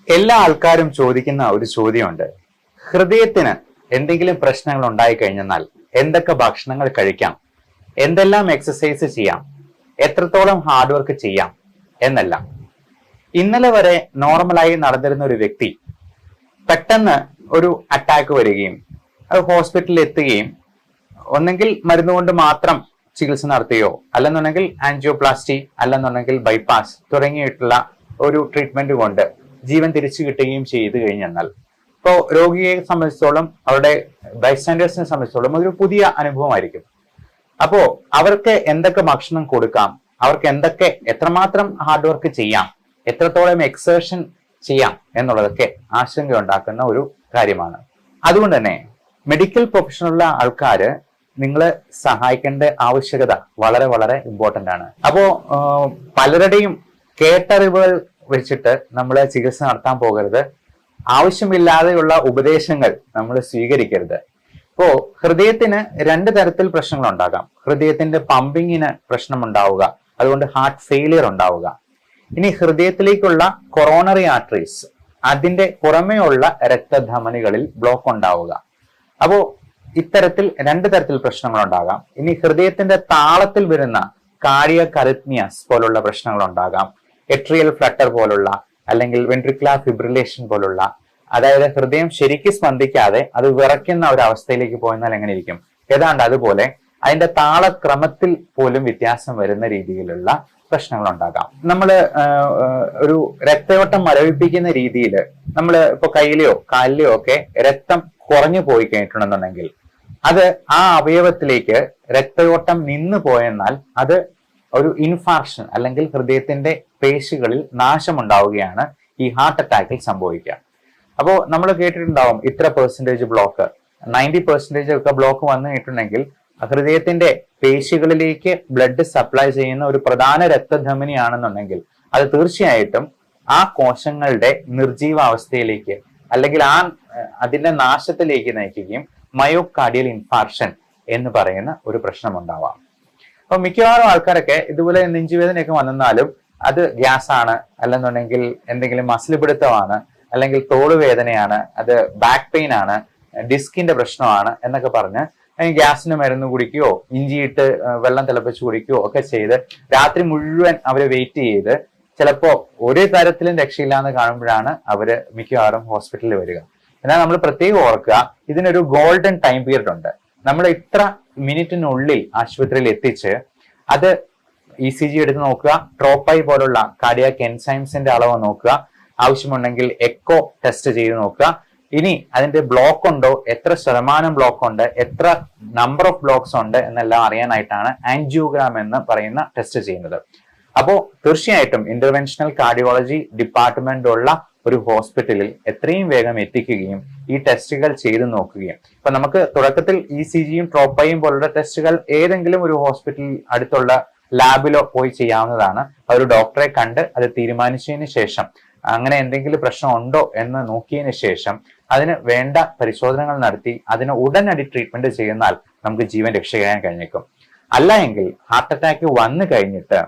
എല്ലാ ആൾക്കാരും ചോദിക്കുന്ന ഒരു ചോദ്യമുണ്ട്. ഹൃദയത്തിന് എന്തെങ്കിലും പ്രശ്നങ്ങൾ ഉണ്ടായി കഴിഞ്ഞാൽ എന്തൊക്കെ ഭക്ഷണങ്ങൾ കഴിക്കാം, എന്തെല്ലാം എക്സസൈസ് ചെയ്യാം, എത്രത്തോളം ഹാർഡ് വർക്ക് ചെയ്യാം എന്നെല്ലാം. ഇന്നലെ വരെ നോർമലായി നടന്നിരുന്ന ഒരു വ്യക്തി പെട്ടെന്ന് ഒരു അറ്റാക്ക് വരികയും അത് ഹോസ്പിറ്റലിൽ എത്തുകയും ഒന്നെങ്കിൽ മരുന്നുകൊണ്ട് മാത്രം ചികിത്സ നടത്തുകയോ അല്ലെന്നുണ്ടെങ്കിൽ ആൻജിയോപ്ലാസ്റ്റി അല്ലെന്നുണ്ടെങ്കിൽ ബൈപ്പാസ് തുടങ്ങിയിട്ടുള്ള ഒരു ട്രീറ്റ്മെന്റ് കൊണ്ട് ജീവൻ തിരിച്ചു കിട്ടുകയും ചെയ്തു കഴിഞ്ഞാൽ ഇപ്പോൾ രോഗിയെ സംബന്ധിച്ചോളം അവരുടെ ബൈസ്റ്റാൻഡേഴ്സിനെ സംബന്ധിച്ചോളം ഒരു പുതിയ അനുഭവമായിരിക്കും. അപ്പോ അവർക്ക് എന്തൊക്കെ ഭക്ഷണം കൊടുക്കാം, അവർക്ക് എന്തൊക്കെ എത്രമാത്രം ഹാർഡ് വർക്ക് ചെയ്യാം, എത്രത്തോളം എക്സേർഷൻ ചെയ്യാം എന്നുള്ളതൊക്കെ ആശങ്ക ഉണ്ടാക്കുന്ന ഒരു കാര്യമാണ്. അതുകൊണ്ട് തന്നെ മെഡിക്കൽ പ്രൊഫഷനുള്ള ആൾക്കാര് നിങ്ങളെ സഹായിക്കേണ്ട ആവശ്യകത വളരെ വളരെ ഇമ്പോർട്ടന്റ് ആണ്. അപ്പോ പലരുടെയും കേട്ടറിവുകൾ വെച്ചിട്ട് നമ്മൾ ചികിത്സ നടത്താൻ പോകരുത്. ആവശ്യമില്ലാതെയുള്ള ഉപദേശങ്ങൾ നമ്മൾ സ്വീകരിക്കരുത്. ഇപ്പോ ഹൃദയത്തിന് രണ്ട് തരത്തിൽ പ്രശ്നങ്ങൾ ഉണ്ടാകാം. ഹൃദയത്തിന്റെ പമ്പിങ്ങിന് പ്രശ്നമുണ്ടാവുക, അതുകൊണ്ട് ഹാർട്ട് ഫെയിലിയർ ഉണ്ടാവുക. ഇനി ഹൃദയത്തിലേക്കുള്ള കൊറോണറി ആർട്ടറീസ്, അതിന്റെ പുറമേയുള്ള രക്തധമനികളിൽ ബ്ലോക്ക് ഉണ്ടാവുക. അപ്പോ ഇത്തരത്തിൽ രണ്ട് തരത്തിൽ പ്രശ്നങ്ങൾ ഉണ്ടാകാം. ഇനി ഹൃദയത്തിന്റെ താളത്തിൽ വരുന്ന കാർഡിയക് അറിത്മിയാസ് പോലുള്ള പ്രശ്നങ്ങൾ ഉണ്ടാകാം. എട്രിയൽ ഫ്ലട്ടർ പോലുള്ള അല്ലെങ്കിൽ വെൻട്രിക്കുലർ ഫിബ്രിലേഷൻ പോലുള്ള, അതായത് ഹൃദയം ശരിക്കും സ്പന്ദിക്കാതെ അത് വിറയ്ക്കുന്ന ഒരു അവസ്ഥയിലേക്ക് പോയെന്നാൽ എങ്ങനെ ഇരിക്കും, ഏതാണ്ട് അതുപോലെ അതിന്റെ താളക്രമത്തിൽ പോലും വ്യത്യാസം വരുന്ന രീതിയിലുള്ള പ്രശ്നങ്ങൾ ഉണ്ടാകാം. നമ്മൾ ഒരു രക്തയോട്ടം മരവിപ്പിക്കുന്ന രീതിയിൽ നമ്മൾ ഇപ്പൊ കയ്യിലെയോ കാലിലെയോ ഒക്കെ രക്തം കുറഞ്ഞു പോയി കഴിഞ്ഞിട്ടുണ്ടെന്നുണ്ടെങ്കിൽ അത് ആ അവയവത്തിലേക്ക് രക്തയോട്ടം നിന്നു പോയെന്നാൽ അത് ഒരു ഇൻഫാർക്ഷൻ അല്ലെങ്കിൽ ഹൃദയത്തിന്റെ പേശികളിൽ നാശമുണ്ടാവുകയാണ് ഈ ഹാർട്ട് അറ്റാക്കിൽ സംഭവിക്കുക. അപ്പോൾ നമ്മൾ കേട്ടിട്ടുണ്ടാവും ഇത്ര പെർസെന്റേജ് ബ്ലോക്ക്, 90% ഒക്കെ ബ്ലോക്ക് വന്നു കഴിഞ്ഞിട്ടുണ്ടെങ്കിൽ ഹൃദയത്തിന്റെ പേശികളിലേക്ക് ബ്ലഡ് സപ്ലൈ ചെയ്യുന്ന ഒരു പ്രധാന രക്തധമനിയാണെന്നുണ്ടെങ്കിൽ അത് തീർച്ചയായിട്ടും ആ കോശങ്ങളുടെ നിർജീവാവസ്ഥയിലേക്ക് അല്ലെങ്കിൽ അതിന്റെ നാശത്തിലേക്ക് നയിക്കുകയും മയോകാർഡിയൽ ഇൻഫാർക്ഷൻ എന്ന് പറയുന്ന ഒരു പ്രശ്നം ഉണ്ടാവാം. അപ്പൊ മിക്കവാറും ആൾക്കാരൊക്കെ ഇതുപോലെ നെഞ്ചുവേദനയൊക്കെ വന്നാലും അത് ഗ്യാസ് ആണ്, അല്ലെന്നുണ്ടെങ്കിൽ എന്തെങ്കിലും മസിൽ പിടുത്തമാണ്, അല്ലെങ്കിൽ തോളുവേദനയാണ്, അത് ബാക്ക് പെയിൻ ആണ്, ഡിസ്കിന്റെ പ്രശ്നമാണ് എന്നൊക്കെ പറഞ്ഞ് ഗ്യാസിന് മരുന്ന് കുടിക്കുകയോ ഇഞ്ചിയിട്ട് വെള്ളം തിളപ്പിച്ച് കുടിക്കുകയോ ഒക്കെ ചെയ്ത് രാത്രി മുഴുവൻ അവര് വെയിറ്റ് ചെയ്ത് ചിലപ്പോ ഒരു തരത്തിലും രക്ഷയില്ലാന്ന് കാണുമ്പോഴാണ് അവര് മിക്കവാറും ഹോസ്പിറ്റലിൽ വരിക. എന്നാൽ നമ്മൾ പ്രത്യേകം ഓർക്കുക, ഇതിനൊരു ഗോൾഡൻ ടൈം പീരീഡ് ഉണ്ട്. നമ്മൾ ഇത്ര മിനിറ്റിനുള്ളിൽ ആശുപത്രിയിൽ എത്തിച്ച് അത് ECG എടുത്ത് നോക്കുക, ട്രോപ്പൈ പോലുള്ള കാർഡിയാക് എൻസൈംസിന്റെ അളവ് നോക്കുക, ആവശ്യമുണ്ടെങ്കിൽ എക്കോ ടെസ്റ്റ് ചെയ്ത് നോക്കുക. ഇനി അതിന്റെ ബ്ലോക്ക് ഉണ്ടോ, എത്ര ശതമാനം ബ്ലോക്ക് ഉണ്ട്, എത്ര നമ്പർ ഓഫ് ബ്ലോക്സ് ഉണ്ട് എന്നെല്ലാം അറിയാനായിട്ടാണ് ആൻജിയോഗ്രാം എന്ന് പറയുന്ന ടെസ്റ്റ് ചെയ്യുന്നത്. അപ്പോൾ തീർച്ചയായിട്ടും ഇന്റർവെൻഷണൽ കാർഡിയോളജി ഡിപ്പാർട്ട്മെന്റ് ഉള്ള ഒരു ഹോസ്പിറ്റലിൽ എത്രയും വേഗം എത്തിക്കുകയും ഈ ടെസ്റ്റുകൾ ചെയ്തു നോക്കുകയും, ഇപ്പൊ നമുക്ക് തുടക്കത്തിൽ ECGയും ട്രോപ്പയും പോലുള്ള ടെസ്റ്റുകൾ ഏതെങ്കിലും ഒരു ഹോസ്പിറ്റലിൽ അടുത്തുള്ള ലാബിലോ പോയി ചെയ്യാവുന്നതാണ്. ഒരു ഡോക്ടറെ കണ്ട് അത് തീരുമാനിച്ചതിന് ശേഷം അങ്ങനെ എന്തെങ്കിലും പ്രശ്നം ഉണ്ടോ എന്ന് നോക്കിയതിന് ശേഷം അതിന് വേണ്ട പരിശോധനകൾ നടത്തി അതിന് ഉടനടി ട്രീറ്റ്മെന്റ് ചെയ്യുന്നാൽ നമുക്ക് ജീവൻ രക്ഷിക്കാൻ കഴിഞ്ഞേക്കും. അല്ല എങ്കിൽ ഹാർട്ട് അറ്റാക്ക് വന്നു കഴിഞ്ഞിട്ട്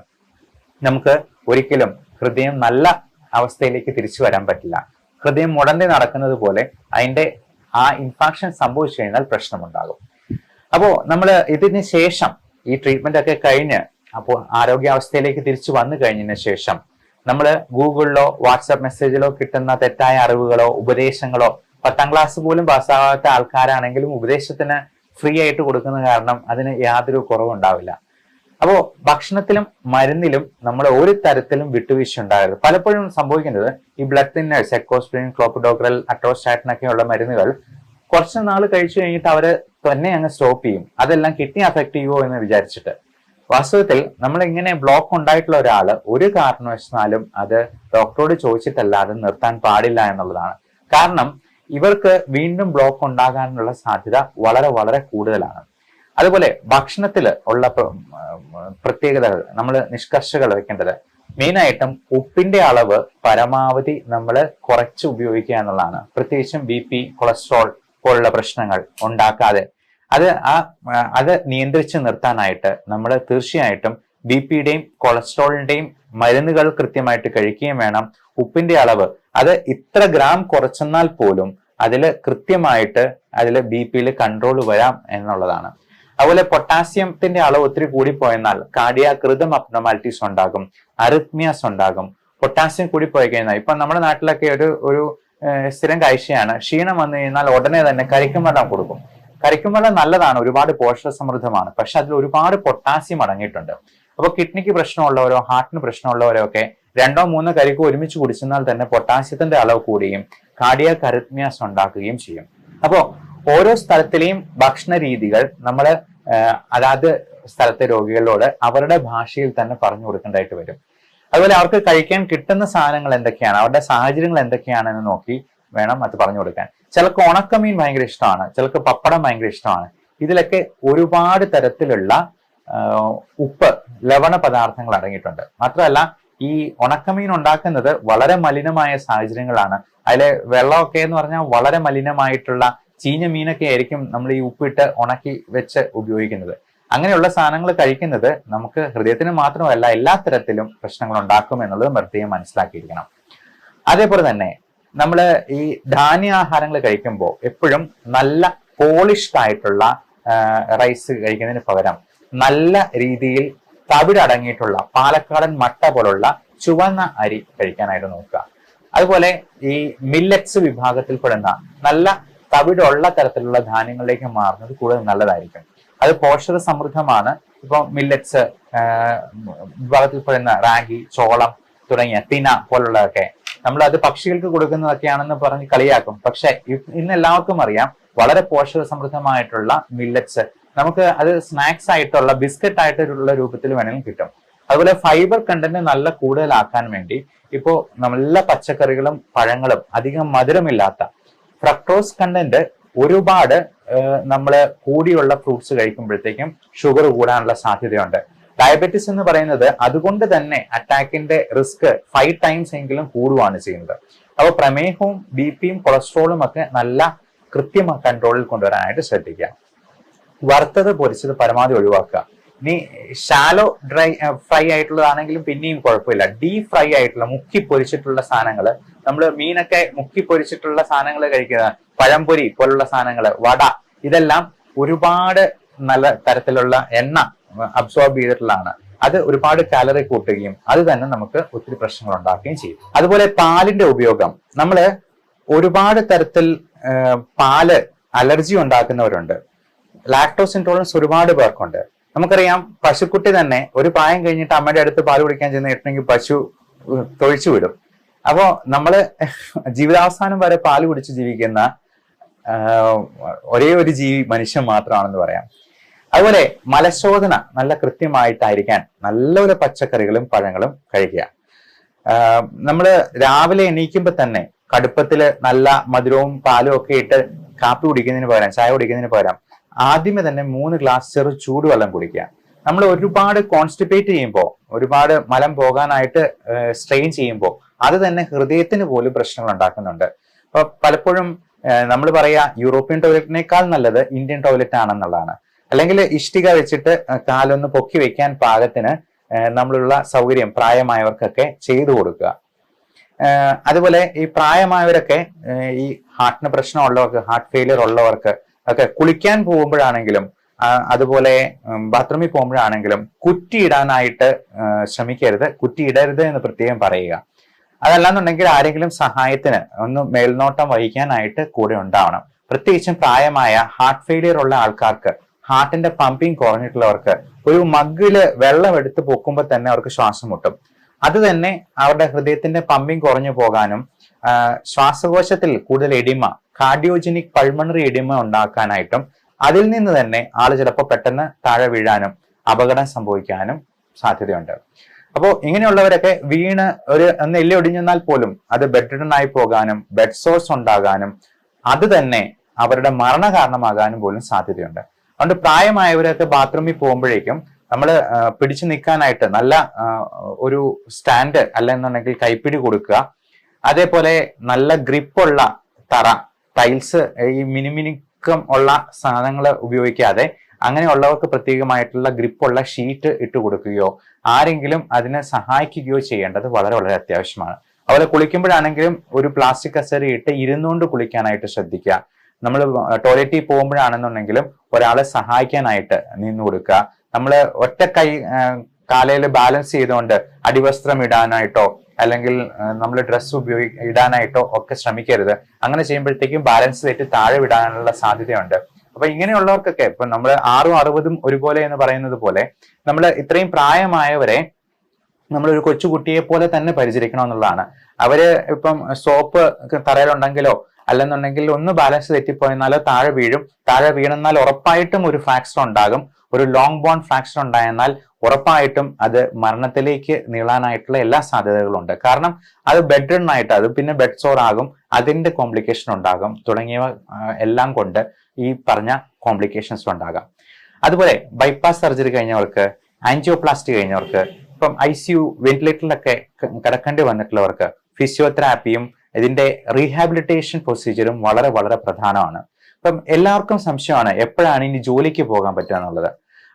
നമുക്ക് ഒരിക്കലും ഹൃദയം നല്ല അവസ്ഥയിലേക്ക് തിരിച്ചു വരാൻ പറ്റില്ല. ഹൃദയം മുടന്തി നടക്കുന്നത് പോലെ അതിന്റെ ആ ഇൻഫാക്ഷൻ സംഭവിച്ചു കഴിഞ്ഞാൽ പ്രശ്നമുണ്ടാകും. അപ്പോ നമ്മൾ ഇതിന് ശേഷം ഈ ട്രീറ്റ്മെന്റ് ഒക്കെ കഴിഞ്ഞ് അപ്പോൾ ആരോഗ്യാവസ്ഥയിലേക്ക് തിരിച്ചു വന്നു കഴിഞ്ഞതിന് ശേഷം നമ്മൾ ഗൂഗിളിലോ വാട്സാപ്പ് മെസ്സേജിലോ കിട്ടുന്ന തെറ്റായ അറിവുകളോ ഉപദേശങ്ങളോ, 10ാം ക്ലാസ് പോലും പാസ്സാകാത്ത ആൾക്കാരാണെങ്കിലും ഉപദേശത്തിന് ഫ്രീ ആയിട്ട് കൊടുക്കുന്ന കാരണം അതിന് യാതൊരു കുറവുണ്ടാവില്ല. അപ്പോ ഭക്ഷണത്തിലും മരുന്നിലും നമ്മൾ ഒരു തരത്തിലും വിട്ടുവീഴ്ച ഉണ്ടാകരുത്. പലപ്പോഴും സംഭവിക്കുന്നത് ഈ ബ്ലഡ് തിന്നേഴ്സ്, എക്കോസ്പ്രിൻ, ക്ലോപ്പിഡോഗ്രൽ, അട്രോസ്റ്റാറ്റിൻ ഒക്കെയുള്ള മരുന്നുകൾ കുറച്ച് നാൾ കഴിച്ചു കഴിഞ്ഞിട്ട് അവര് തന്നെ അങ്ങ് സ്റ്റോപ്പ് ചെയ്യും. അതെല്ലാം കിഡ്നി അഫക്ട് ചെയ്യുമോ എന്ന് വിചാരിച്ചിട്ട്. വാസ്തവത്തിൽ നമ്മൾ ഇങ്ങനെ ബ്ലോക്ക് ഉണ്ടായിട്ടുള്ള ഒരാള് ഒരു കാരണവശാലും അത് ഡോക്ടറോട് ചോദിച്ചിട്ടല്ലാതെ നിർത്താൻ പാടില്ല എന്നുള്ളതാണ്. കാരണം ഇവർക്ക് വീണ്ടും ബ്ലോക്ക് ഉണ്ടാകാനുള്ള സാധ്യത വളരെ വളരെ കൂടുതലാണ്. അതുപോലെ ഭക്ഷണത്തിൽ ഉള്ള പ്രത്യേകതകൾ നമ്മൾ നിഷ്കർഷകൾ വെക്കേണ്ടത് മെയിനായിട്ടും ഉപ്പിന്റെ അളവ് പരമാവധി നമ്മൾ കുറച്ച് ഉപയോഗിക്കുക എന്നുള്ളതാണ്. പ്രത്യേകിച്ചും BP, കൊളസ്ട്രോൾ പോലുള്ള പ്രശ്നങ്ങൾ ഉണ്ടാക്കാതെ അത് നിയന്ത്രിച്ച് നിർത്താനായിട്ട് നമ്മൾ തീർച്ചയായിട്ടും BPയുടെയും കൊളസ്ട്രോളിന്റെയും മരുന്നുകൾ കൃത്യമായിട്ട് കഴിക്കുകയും വേണം. ഉപ്പിന്റെ അളവ് അത് ഇത്ര ഗ്രാം കുറച്ചെന്നാൽ പോലും അതിൽ കൃത്യമായിട്ട് അതിൽ BP കൺട്രോൾ വരാം എന്നുള്ളതാണ്. അതുപോലെ പൊട്ടാസ്യത്തിന്റെ അളവ് ഒത്തിരി കൂടിപ്പോയെന്നാൽ കാർഡിയാക് റിതം അബ്നോർമാലിറ്റീസ് ഉണ്ടാകും, അറിത്മിയാസ് ഉണ്ടാകും. പൊട്ടാസ്യം കൂടിപ്പോയി കഴിഞ്ഞാൽ ഇപ്പൊ നമ്മുടെ നാട്ടിലൊക്കെ ഒരു സ്ഥിരം കാഴ്ചയാണ്, ക്ഷീണം വന്നു കഴിഞ്ഞാൽ ഉടനെ തന്നെ കരിക്കും വെള്ളം കൊടുക്കും. കരിക്കും വെള്ളം നല്ലതാണ്, ഒരുപാട് പോഷക സമൃദ്ധമാണ്, പക്ഷെ അതിൽ ഒരുപാട് പൊട്ടാസ്യം അടങ്ങിയിട്ടുണ്ട്. അപ്പൊ കിഡ്നിക്ക് പ്രശ്നമുള്ളവരോ ഹാർട്ടിന് പ്രശ്നമുള്ളവരോ ഒക്കെ 2-3 കരിക്ക് ഒരുമിച്ച് കുടിച്ചെന്നാൽ തന്നെ പൊട്ടാസ്യത്തിന്റെ അളവ് കൂടുകയും കാർഡിയാക് അറിത്മിയാസ് ഉണ്ടാക്കുകയും ചെയ്യും. അപ്പോ ഓരോ സ്ഥലത്തിലെയും ഭക്ഷണ രീതികൾ നമ്മൾ അതാത് സ്ഥലത്തെ രോഗികളോട് അവരുടെ ഭാഷയിൽ തന്നെ പറഞ്ഞു കൊടുക്കേണ്ടതായിട്ട് വരും. അതുപോലെ അവർക്ക് കഴിക്കാൻ കിട്ടുന്ന സാധനങ്ങൾ എന്തൊക്കെയാണ്, അവരുടെ സാഹചര്യങ്ങൾ എന്തൊക്കെയാണെന്ന് നോക്കി വേണം അത് പറഞ്ഞു കൊടുക്കാൻ. ചിലർക്ക് ഉണക്കമീൻ ഭയങ്കര ഇഷ്ടമാണ്, ചിലർക്ക് പപ്പടം ഭയങ്കര ഇഷ്ടമാണ്. ഇതിലൊക്കെ ഒരുപാട് തരത്തിലുള്ള ഉപ്പ്, ലവണ പദാർത്ഥങ്ങൾ അടങ്ങിയിട്ടുണ്ട്. മാത്രമല്ല ഈ ഉണക്കമീൻ ഉണ്ടാക്കുന്നത് വളരെ മലിനമായ സാഹചര്യങ്ങളാണ്. അതിലെ വെള്ളമൊക്കെ എന്ന് പറഞ്ഞാൽ വളരെ മലിനമായിട്ടുള്ള ചീഞ്ഞ മീനൊക്കെ ആയിരിക്കും നമ്മൾ ഈ ഉപ്പിട്ട് ഉണക്കി വെച്ച് ഉപയോഗിക്കുന്നത്. അങ്ങനെയുള്ള സാധനങ്ങൾ കഴിക്കുന്നത് നമുക്ക് ഹൃദയത്തിന് മാത്രമല്ല എല്ലാ തരത്തിലും പ്രശ്നങ്ങൾ ഉണ്ടാക്കും എന്നുള്ളത് പ്രത്യേകം മനസ്സിലാക്കിയിരിക്കണം. അതേപോലെ തന്നെ നമ്മൾ ഈ ധാന്യാഹാരങ്ങൾ കഴിക്കുമ്പോൾ എപ്പോഴും നല്ല പോളിഷ്ഡ് ആയിട്ടുള്ള റൈസ് കഴിക്കുന്നതിന് പകരം നല്ല രീതിയിൽ തവിടടങ്ങിയിട്ടുള്ള പാലക്കാടൻ മട്ട പോലുള്ള ചുവന്ന അരി കഴിക്കാനായിട്ട് നോക്കുക. അതുപോലെ ഈ മില്ലറ്റ്സ് വിഭാഗത്തിൽപ്പെടുന്ന നല്ല തവിടുള്ള തരത്തിലുള്ള ധാന്യങ്ങളിലേക്ക് മാറുന്നത് കൂടുതൽ നല്ലതായിരിക്കും. അത് പോഷക സമൃദ്ധമാണ്. ഇപ്പൊ മില്ലറ്റ്സ് വിഭാഗത്തിൽപ്പെടുന്ന റാഗി, ചോളം തുടങ്ങിയ തിന പോലുള്ളതൊക്കെ നമ്മൾ അത് പക്ഷികൾക്ക് കൊടുക്കുന്നതൊക്കെയാണെന്ന് പറഞ്ഞ് കളിയാക്കും. പക്ഷെ ഇന്ന് എല്ലാവർക്കും അറിയാം വളരെ പോഷക സമൃദ്ധമായിട്ടുള്ള മില്ലറ്റ്സ് നമുക്ക് അത് സ്നാക്സ് ആയിട്ടുള്ള ബിസ്ക്കറ്റ് ആയിട്ടുള്ള രൂപത്തിൽ വേണമെങ്കിലും കിട്ടും. അതുപോലെ ഫൈബർ കണ്ടന്റ് നല്ല കൂടുതലാക്കാൻ വേണ്ടി ഇപ്പോ നല്ല പച്ചക്കറികളും പഴങ്ങളും അധികം മധുരമില്ലാത്ത ഫ്രക്ടോസ് കണ്ടന്റ് ഒരുപാട് നമ്മൾ കൂടിയുള്ള ഫ്രൂട്ട്സ് കഴിക്കുമ്പോഴത്തേക്കും ഷുഗർ കൂടാനുള്ള സാധ്യതയുണ്ട്. ഡയബറ്റിസ് എന്ന് പറയുന്നത് അതുകൊണ്ട് തന്നെ അറ്റാക്കിന്റെ റിസ്ക് 5 times എങ്കിലും കൂടുകയാണ് ചെയ്യുന്നത്. അപ്പോൾ പ്രമേഹവും BP-യും കൊളസ്ട്രോളും ഒക്കെ നല്ല കൃത്യമായ കൺട്രോളിൽ കൊണ്ടുവരാനായിട്ട് ശ്രദ്ധിക്കുക. വറുത്തത് പൊരിച്ചത് പരമാവധി ഒഴിവാക്കുക. ഇനി ഷാലോ ഫ്രൈ ആയിട്ടുള്ളതാണെങ്കിലും പിന്നെയും കുഴപ്പമില്ല. ഡീപ് ഫ്രൈ ആയിട്ടുള്ള മുക്കി പൊരിച്ചിട്ടുള്ള സാധനങ്ങൾ, നമ്മൾ മീനൊക്കെ മുക്കി പൊരിച്ചിട്ടുള്ള സാധനങ്ങൾ കഴിക്കുക, പഴംപൊരി പോലുള്ള സാധനങ്ങൾ, വട, ഇതെല്ലാം ഒരുപാട് നല്ല തരത്തിലുള്ള എണ്ണ അബ്സോർബ് ചെയ്തിട്ടുള്ളതാണ്. അത് ഒരുപാട് കാലറി കൂട്ടുകയും അത് തന്നെ നമുക്ക് ഒത്തിരി പ്രശ്നങ്ങൾ ഉണ്ടാക്കുകയും ചെയ്യും. അതുപോലെ പാലിന്റെ ഉപയോഗം, നമ്മൾ ഒരുപാട് തരത്തിൽ പാല് അലർജി ഉണ്ടാക്കുന്നവരുണ്ട്. ലാക്ടോസ് ഇൻടോളറൻസ് ഒരുപാട് പേർക്കുണ്ട്. നമുക്കറിയാം പശുക്കുട്ടി തന്നെ ഒരു പ്രായം കഴിഞ്ഞിട്ട് അമ്മയുടെ അടുത്ത് പാല് കുടിക്കാൻ ചെന്നിട്ടുണ്ടെങ്കിൽ പശു തൊഴിച്ചു വിടും. അപ്പോ നമ്മള് ജീവിതാവസാനം വരെ പാല് കുടിച്ച് ജീവിക്കുന്ന ഒരേ ഒരു ജീവി മനുഷ്യൻ മാത്രമാണെന്ന് പറയാം. അതുപോലെ മലശോധന നല്ല കൃത്യമായിട്ടായിരിക്കാൻ നല്ലൊരു പച്ചക്കറികളും പഴങ്ങളും കഴിക്കുക. നമ്മള് രാവിലെ എണീക്കുമ്പോ തന്നെ കടുപ്പത്തില് നല്ല മധുരവും പാലും ഒക്കെ ഇട്ട് കാപ്പി കുടിക്കുന്നതിന് പകരം, ചായ കുടിക്കുന്നതിന് പകരം ആദ്യമേ തന്നെ 3 ഗ്ലാസ് ചെറു ചൂടുവെള്ളം കുടിക്കുക. നമ്മൾ ഒരുപാട് കോൺസ്റ്റിപ്പേറ്റ് ചെയ്യുമ്പോൾ, ഒരുപാട് മലം പോകാനായിട്ട് സ്ട്രെയിൻ ചെയ്യുമ്പോൾ അത് തന്നെ ഹൃദയത്തിന് പോലും പ്രശ്നങ്ങൾ ഉണ്ടാക്കുന്നുണ്ട്. അപ്പൊ പലപ്പോഴും നമ്മൾ പറയാ യൂറോപ്യൻ ടോയ്ലറ്റിനേക്കാൾ നല്ലത് ഇന്ത്യൻ ടോയ്ലറ്റ് ആണെന്നുള്ളതാണ്. അല്ലെങ്കിൽ ഇഷ്ടിക വെച്ചിട്ട് കാലൊന്ന് പൊക്കി വെക്കാൻ പാകത്തിന് നമ്മളുള്ള സൗകര്യം പ്രായമായവർക്കൊക്കെ ചെയ്തു കൊടുക്കുക. അതുപോലെ ഈ പ്രായമായവരൊക്കെ ഈ ഹാർട്ടിന് പ്രശ്നമുള്ളവർക്ക്, ഹാർട്ട് ഫെയിലിയർ ഉള്ളവർക്ക് ഒക്കെ കുളിക്കാൻ പോകുമ്പോഴാണെങ്കിലും അതുപോലെ ബാത്റൂമിൽ പോകുമ്പോഴാണെങ്കിലും കുറ്റിയിടാനായിട്ട് ശ്രമിക്കരുത്. കുറ്റിയിടരുത് എന്ന് പ്രത്യേകം പറയുക. അതല്ലാന്നുണ്ടെങ്കിൽ ആരെങ്കിലും സഹായത്തിന് ഒന്ന് മേൽനോട്ടം വഹിക്കാനായിട്ട് കൂടെ ഉണ്ടാവണം. പ്രത്യേകിച്ചും പ്രായമായ ഹാർട്ട് ഫെയിലിയർ ഉള്ള ആൾക്കാർക്ക്, ഹാർട്ടിന്റെ പമ്പിങ് കുറഞ്ഞിട്ടുള്ളവർക്ക് ഒരു മഗ്ഗില് വെള്ളം എടുത്ത് പൊക്കുമ്പോൾ തന്നെ അവർക്ക് ശ്വാസം മുട്ടും. അത് തന്നെ അവരുടെ ഹൃദയത്തിന്റെ പമ്പിങ് കുറഞ്ഞു പോകാനും ശ്വാസകോശത്തിൽ കൂടുതൽ എഡിമ, കാർഡിയോജനിക് പൾമണറി എഡിമ ഉണ്ടാക്കാനായിട്ടും അതിൽ നിന്ന് തന്നെ ആള് ചിലപ്പോൾ പെട്ടെന്ന് താഴെ വീഴാനും അപകടം സംഭവിക്കാനും സാധ്യതയുണ്ട്. അപ്പോൾ ഇങ്ങനെയുള്ളവരൊക്കെ വീണ് ഒന്ന് എല്ല് ഒടിഞ്ഞെന്നാൽ പോലും അത് ബെഡ് റിഡൺ ആയി പോകാനും ബെഡ് സോഴ്സ് ഉണ്ടാകാനും അത് തന്നെ അവരുടെ മരണ കാരണമാകാനും പോലും സാധ്യതയുണ്ട്. അതുകൊണ്ട് പ്രായമായവരൊക്കെ ബാത്റൂമിൽ പോകുമ്പോഴേക്കും നമ്മൾ പിടിച്ചു നിൽക്കാനായിട്ട് നല്ല ഒരു സ്റ്റാൻഡ് അല്ലെന്നുണ്ടെങ്കിൽ കൈപ്പിടി കൊടുക്കുക. അതേപോലെ നല്ല ഗ്രിപ്പുള്ള തറ, ടൈൽസ്, ഈ മിനുമിനുക്കം ഉള്ള സാധനങ്ങൾ ഉപയോഗിക്കാതെ അങ്ങനെയുള്ളവർക്ക് പ്രത്യേകമായിട്ടുള്ള ഗ്രിപ്പുള്ള ഷീറ്റ് ഇട്ട് കൊടുക്കുകയോ ആരെങ്കിലും അതിനെ സഹായിക്കുകയോ ചെയ്യേണ്ടത് വളരെ വളരെ അത്യാവശ്യമാണ്. അതുപോലെ കുളിക്കുമ്പോഴാണെങ്കിലും ഒരു പ്ലാസ്റ്റിക് കസേര ഇട്ട് ഇരുന്നുകൊണ്ട് കുളിക്കാനായിട്ട് ശ്രദ്ധിക്കുക. നമ്മൾ ടോയ്ലറ്റിൽ പോകുമ്പോഴാണെന്നുണ്ടെങ്കിലും ഒരാളെ സഹായിക്കാനായിട്ട് നിന്ന് കൊടുക്കുക. നമ്മൾ ഒറ്റ കൈ കാലയിൽ ബാലൻസ് ചെയ്തുകൊണ്ട് അടിവസ്ത്രം ഇടാനായിട്ടോ അല്ലെങ്കിൽ നമ്മൾ ഡ്രസ്സ് ഇടാനായിട്ടോ ഒക്കെ ശ്രമിക്കരുത്. അങ്ങനെ ചെയ്യുമ്പോഴത്തേക്കും ബാലൻസ് തെറ്റി താഴെ വിടാനുള്ള സാധ്യതയുണ്ട്. അപ്പൊ ഇങ്ങനെയുള്ളവർക്കൊക്കെ ഇപ്പൊ നമ്മൾ 6-60 ഒരുപോലെ എന്ന് പറയുന്നത് പോലെ നമ്മൾ ഇത്രയും പ്രായമായവരെ നമ്മളൊരു കൊച്ചുകുട്ടിയെ പോലെ തന്നെ പരിചരിക്കണം എന്നുള്ളതാണ്. അവര് ഇപ്പം സോപ്പ് തറയിലുണ്ടെങ്കിലോ അല്ലെന്നുണ്ടെങ്കിൽ ഒന്ന് ബാലൻസ് തെറ്റിപ്പോയെന്നാലോ താഴെ വീഴും. താഴെ വീണെന്നാൽ ഉറപ്പായിട്ടും ഒരു ഫ്രാക്ചർ ഉണ്ടാകും. ഒരു ലോങ് ബോൺ ഫ്രാക്ചർ ഉണ്ടായെന്നാൽ ഉറപ്പായിട്ടും അത് മരണത്തിലേക്ക് നീളാനായിട്ടുള്ള എല്ലാ സാധ്യതകളും ഉണ്ട്. കാരണം അത് ബെഡ് റിഡൻ ആയിട്ട് അത് പിന്നെ ബെഡ് സോർ ആകും, അതിന്റെ കോംപ്ലിക്കേഷൻ ഉണ്ടാകും, തുടങ്ങിയവ എല്ലാം കൊണ്ട് ഈ പറഞ്ഞ കോംപ്ലിക്കേഷൻസ് ഉണ്ടാകാം. അതുപോലെ ബൈപ്പാസ് സർജറി കഴിഞ്ഞവർക്ക്, ആൻജിയോപ്ലാസ്റ്റി കഴിഞ്ഞവർക്ക്, ഇപ്പം ICU വെന്റിലേറ്ററിലൊക്കെ കിടക്കേണ്ടി വന്നിട്ടുള്ളവർക്ക് ഫിസിയോതെറാപ്പിയും ഇതിന്റെ റീഹാബിലിറ്റേഷൻ പ്രൊസീജിയറും വളരെ വളരെ പ്രധാനമാണ്. ഇപ്പം എല്ലാവർക്കും സംശയമാണ് എപ്പോഴാണ് ഇനി ജോലിക്ക് പോകാൻ പറ്റുക എന്നുള്ളത്.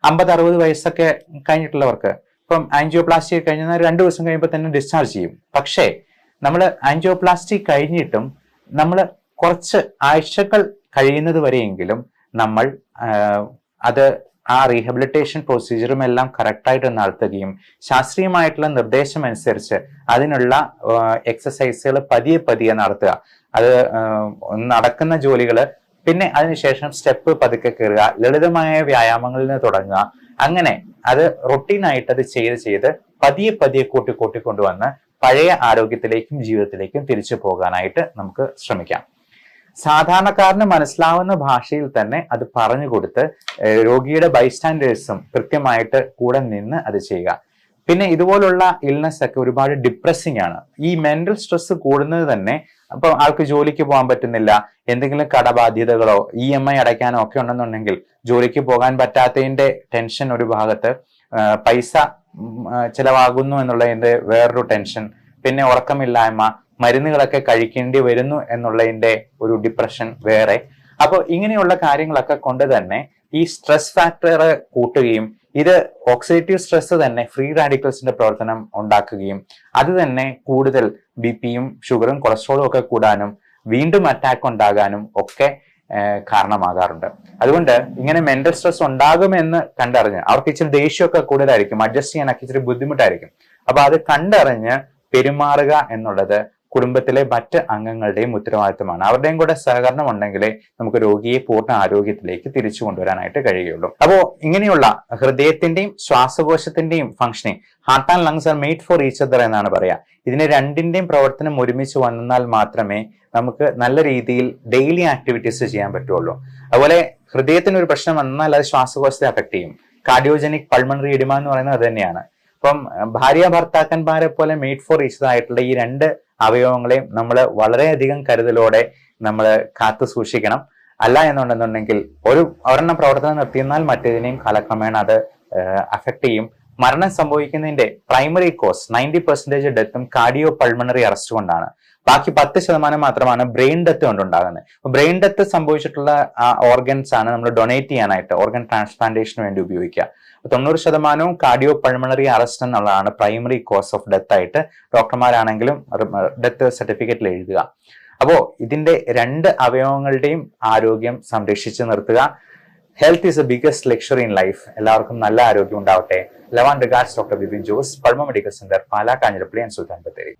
50-60 വയസ്സൊക്കെ കഴിഞ്ഞിട്ടുള്ളവർക്ക് ഇപ്പം ആൻജിയോപ്ലാസ്റ്റി കഴിഞ്ഞാൽ 2 ദിവസം കഴിയുമ്പോൾ തന്നെ ഡിസ്ചാർജ് ചെയ്യും. പക്ഷേ നമ്മൾ ആൻജിയോപ്ലാസ്റ്റി കഴിഞ്ഞിട്ടും നമ്മൾ കുറച്ച് ആഴ്ചകൾ കഴിയുന്നത് വരെയെങ്കിലും നമ്മൾ അത് ആ റീഹാബിലിറ്റേഷൻ പ്രൊസീജിയറും എല്ലാം കറക്റ്റായിട്ട് നടത്തുകയും ശാസ്ത്രീയമായിട്ടുള്ള നിർദ്ദേശം അനുസരിച്ച് അതിനുള്ള എക്സസൈസുകൾ പതിയെ നടത്തുക. അത് നടക്കുന്ന ജോലികൾ പിന്നെ അതിനുശേഷം സ്റ്റെപ്പ് പതുക്കെ കയറുക, ലളിതമായ വ്യായാമങ്ങളിൽ നിന്ന് തുടങ്ങുക. അങ്ങനെ അത് റൊട്ടീനായിട്ട് അത് ചെയ്ത് പതിയെ കൂട്ടിക്കൊണ്ടുവന്ന് പഴയ ആരോഗ്യത്തിലേക്കും ജീവിതത്തിലേക്കും തിരിച്ചു പോകാനായിട്ട് നമുക്ക് ശ്രമിക്കാം. സാധാരണക്കാരന് മനസ്സിലാവുന്ന ഭാഷയിൽ തന്നെ അത് പറഞ്ഞു കൊടുത്ത് രോഗിയുടെ ബൈസ്റ്റാൻഡേഴ്സും കൃത്യമായിട്ട് കൂടെ നിന്ന് അത് ചെയ്യുക. പിന്നെ ഇതുപോലുള്ള ഇൽനെസ് ഒക്കെ ഒരുപാട് ഡിപ്രസിംഗ് ആണ്. ഈ മെന്റൽ സ്ട്രെസ് കൂടുന്നത് തന്നെ അപ്പൊ ആൾക്ക് ജോലിക്ക് പോകാൻ പറ്റുന്നില്ല, എന്തെങ്കിലും കടബാധ്യതകളോ EMI അടയ്ക്കാനോ ഒക്കെ ഉണ്ടെന്നുണ്ടെങ്കിൽ ജോലിക്ക് പോകാൻ പറ്റാത്തതിന്റെ ടെൻഷൻ ഒരു ഭാഗത്ത്, പൈസ ചിലവാകുന്നു എന്നുള്ളതിന്റെ വേറൊരു ടെൻഷൻ, പിന്നെ ഉറക്കമില്ലായ്മ, മരുന്നുകളൊക്കെ കഴിക്കേണ്ടി വരുന്നു എന്നുള്ളതിന്റെ ഒരു ഡിപ്രഷൻ വേറെ. അപ്പൊ ഇങ്ങനെയുള്ള കാര്യങ്ങളൊക്കെ കൊണ്ട് തന്നെ ഈ സ്ട്രെസ് ഫാക്ടർ കൂട്ടുകയും ഇത് ഓക്സിഡേറ്റീവ് സ്ട്രെസ് തന്നെ ഫ്രീ റാഡിക്കൽസിന്റെ പ്രവർത്തനം ഉണ്ടാക്കുകയും അത് തന്നെ കൂടുതൽ BP-യും ഷുഗറും കൊളസ്ട്രോളും ഒക്കെ കൂടാനും വീണ്ടും അറ്റാക്ക് ഉണ്ടാകാനും ഒക്കെ കാരണമാകാറുണ്ട്. അതുകൊണ്ട് ഇങ്ങനെ മെന്റൽ സ്ട്രെസ് ഉണ്ടാകുമെന്ന് കണ്ടറിഞ്ഞ് അവർക്ക് ഇച്ചിരി ദേഷ്യമൊക്കെ കൂടുതലായിരിക്കും, അഡ്ജസ്റ്റ് ചെയ്യാനൊക്കെ ഇച്ചിരി ബുദ്ധിമുട്ടായിരിക്കും. അപ്പൊ അത് കണ്ടറിഞ്ഞ് പെരുമാറുക എന്നുള്ളത് കുടുംബത്തിലെ മറ്റ് അംഗങ്ങളുടെയും ഉത്തരവാദിത്തമാണ്. അവരുടെയും കൂടെ സഹകരണം ഉണ്ടെങ്കിലേ നമുക്ക് രോഗിയെ പൂർണ്ണ ആരോഗ്യത്തിലേക്ക് തിരിച്ചു കൊണ്ടുവരാനായിട്ട് കഴിയുള്ളൂ. അപ്പോ ഇങ്ങനെയുള്ള ഹൃദയത്തിന്റെയും ശ്വാസകോശത്തിന്റെയും functioning, heart and lungs are made for each other എന്നാണ് പറയാ. ഇതിന് രണ്ടിന്റെയും പ്രവർത്തനം ഒരുമിച്ച് വന്നാൽ മാത്രമേ നമുക്ക് നല്ല രീതിയിൽ ഡെയിലി ആക്ടിവിറ്റീസ് ചെയ്യാൻ പറ്റുള്ളൂ. അതുപോലെ ഹൃദയത്തിന് ഒരു പ്രശ്നം വന്നാൽ അത് ശ്വാസകോശത്തെ അഫക്ട് ചെയ്യും. കാർഡിയോജനിക് പൾമണറി എഡിമ എന്ന് പറയുന്നത് അത് തന്നെയാണ്. അപ്പം ഭാര്യ ഭർത്താക്കന്മാരെ പോലെ മെയ്ഡ് ഫോർ ഈച്ച് ആയിട്ടുള്ള ഈ 2 അവയവങ്ങളെയും നമ്മൾ വളരെയധികം കരുതലോടെ നമ്മൾ കാത്തു സൂക്ഷിക്കണം. അല്ല എന്നുണ്ടെന്നുണ്ടെങ്കിൽ ഒരെണ്ണം പ്രവർത്തനം നിർത്തിയെന്നാൽ മറ്റേതിനെയും കാലക്രമേണ അത് അഫക്ട് ചെയ്യും. മരണം സംഭവിക്കുന്നതിന്റെ പ്രൈമറി കോസ് 90% ഡെത്തും കാർഡിയോ പൾമണറി അറസ്റ്റ് കൊണ്ടാണ്. ബാക്കി 10% മാത്രമാണ് ബ്രെയിൻ ഡെത്ത് കൊണ്ടുണ്ടാകുന്നത്. ബ്രെയിൻ ഡെത്ത് സംഭവിച്ചിട്ടുള്ള ഓർഗൻസ് ആണ് നമ്മൾ ഡൊണേറ്റ് ചെയ്യാനായിട്ട് ഓർഗൻ ട്രാൻസ്പ്ലാന്റേഷന് വേണ്ടി ഉപയോഗിക്കുക. 90% കാർഡിയോ പൾമണറി അറസ്റ്റ് എന്നുള്ളതാണ് പ്രൈമറി കോസ് ഓഫ് ഡെത്ത് ആയിട്ട് ഡോക്ടർമാരാണെങ്കിലും ഡെത്ത് സർട്ടിഫിക്കറ്റിൽ എഴുതുക. അപ്പോ ഇതിന്റെ 2 അവയവങ്ങളുടെയും ആരോഗ്യം സംരക്ഷിച്ച് നിർത്തുക. Health is a biggest luxury in life. എല്ലാവർക്കും നല്ല ആരോഗ്യം ഉണ്ടാവട്ടെ. Love and regards doctor Bipin Jose, Pulma medical centre, Pala, Kanjirappally and Sultan Bathery.